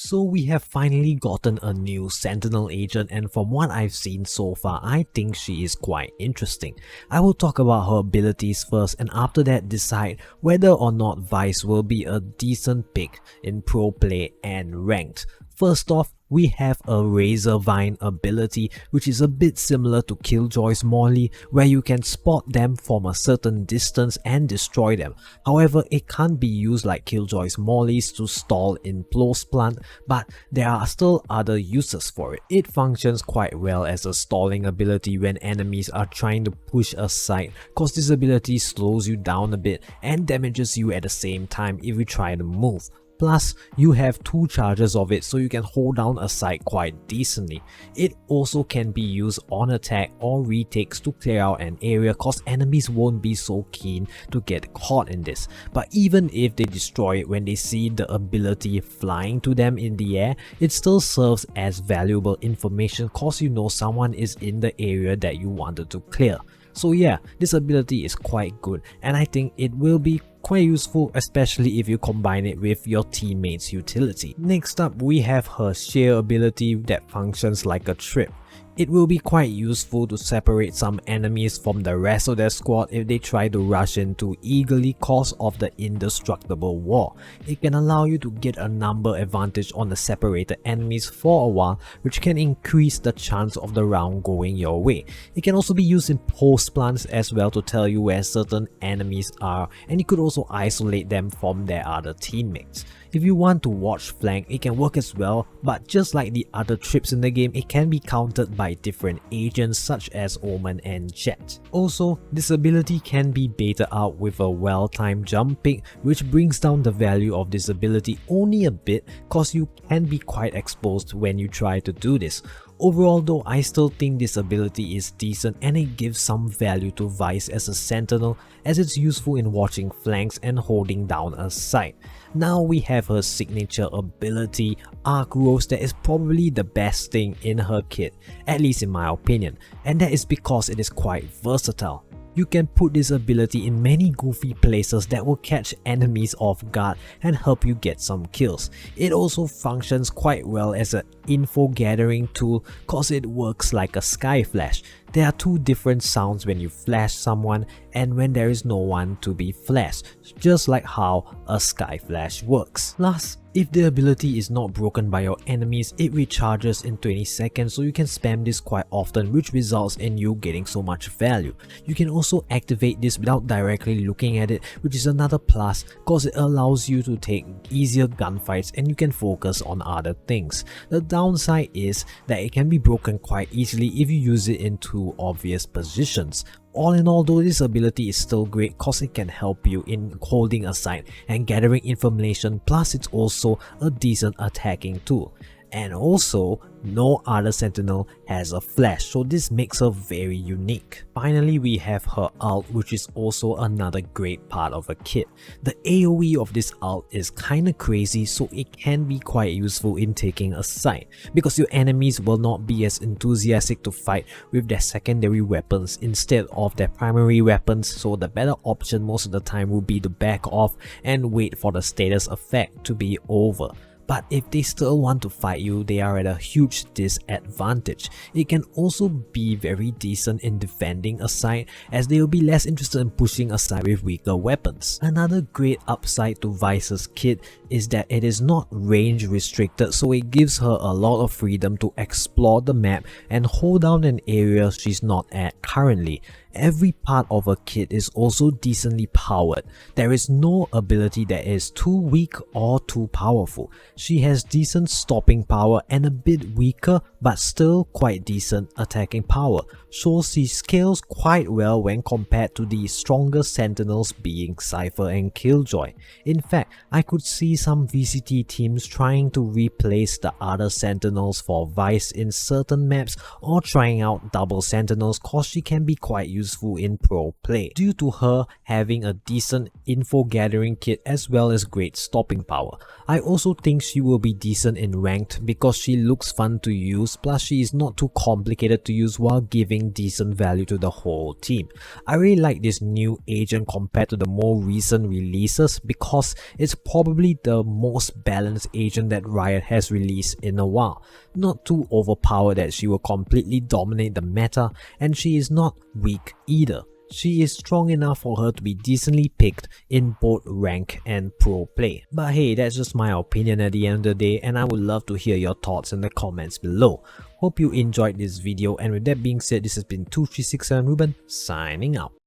So we have finally gotten a new sentinel agent, and from what I've seen so far, I think she is quite interesting. I will talk about her abilities first, and after that decide whether or not Vyse will be a decent pick in pro play and ranked. First off, we have a Razor Vine ability, which is a bit similar to Killjoy's Molly, where you can spot them from a certain distance and destroy them. However, it can't be used like Killjoy's Mollies to stall in close plant, but there are still other uses for it. It functions quite well as a stalling ability when enemies are trying to push a site, cause this ability slows you down a bit and damages you at the same time if you try to move. Plus, you have 2 charges of it, so you can hold down a site quite decently. It also can be used on attack or retakes to clear out an area, cause enemies won't be so keen to get caught in this. But even if they destroy it when they see the ability flying to them in the air, it still serves as valuable information, cause you know someone is in the area that you wanted to clear. So yeah, this ability is quite good, and I think it will be quite useful, especially if you combine it with your teammate's utility. Next up, we have her sheer ability that functions like a trip. It will be quite useful to separate some enemies from the rest of their squad if they try to rush in too eagerly cause of the indestructible wall. It can allow you to get a number advantage on the separated enemies for a while, which can increase the chance of the round going your way. It can also be used in post plants as well to tell you where certain enemies are, and you could also isolate them from their other teammates. If you want to watch flank, it can work as well, but just like the other trips in the game, it can be countered by different agents such as Omen and Jet. Also, this ability can be baited out with a well-timed jump pick, which brings down the value of this ability only a bit cause you can be quite exposed when you try to do this. Overall though, I still think this ability is decent and it gives some value to Vyse as a sentinel, as it's useful in watching flanks and holding down a site. Now we have her signature ability, Arc Rose, that is probably the best thing in her kit, at least in my opinion, and that is because it is quite versatile. You can put this ability in many goofy places that will catch enemies off guard and help you get some kills. It also functions quite well as an info gathering tool cause it works like a sky flash. There are 2 different sounds when you flash someone and when there is no one to be flashed, just like how a sky flash works. Plus, if the ability is not broken by your enemies, it recharges in 20 seconds, so you can spam this quite often, which results in you getting so much value. You can also activate this without directly looking at it, which is another plus cause it allows you to take easier gunfights and you can focus on other things. The downside is that it can be broken quite easily if you use it in too obvious positions. All in all though, this ability is still great cause it can help you in holding a site and gathering information, plus it's also a decent attacking tool. And also, no other sentinel has a flash, so this makes her very unique. Finally, we have her ult, which is also another great part of her kit. The AoE of this ult is kinda crazy, so it can be quite useful in taking a site, because your enemies will not be as enthusiastic to fight with their secondary weapons instead of their primary weapons, so the better option most of the time will be to back off and wait for the status effect to be over. But if they still want to fight you, they are at a huge disadvantage. It can also be very decent in defending a site, as they will be less interested in pushing a site with weaker weapons. Another great upside to Vyse's kit is that it is not range restricted, so it gives her a lot of freedom to explore the map and hold down an area she's not at currently. Every part of her kit is also decently powered. There is no ability that is too weak or too powerful. She has decent stopping power and a bit weaker but still quite decent attacking power, so she scales quite well when compared to the stronger sentinels being Cypher and Killjoy. In fact, I could see some VCT teams trying to replace the other sentinels for Vyse in certain maps or trying out double sentinels cause she can be quite useful in pro play, due to her having a decent info gathering kit as well as great stopping power. I also think she will be decent in ranked because she looks fun to use, plus she is not too complicated to use while giving decent value to the whole team. I really like this new agent compared to the more recent releases because it's probably the most balanced agent that Riot has released in a while. Not too overpowered that she will completely dominate the meta, and she is not weak either. She is strong enough for her to be decently picked in both rank and pro play. But hey, that's just my opinion at the end of the day, and I would love to hear your thoughts in the comments below. Hope you enjoyed this video, and with that being said, this has been 2367 Ruben signing out.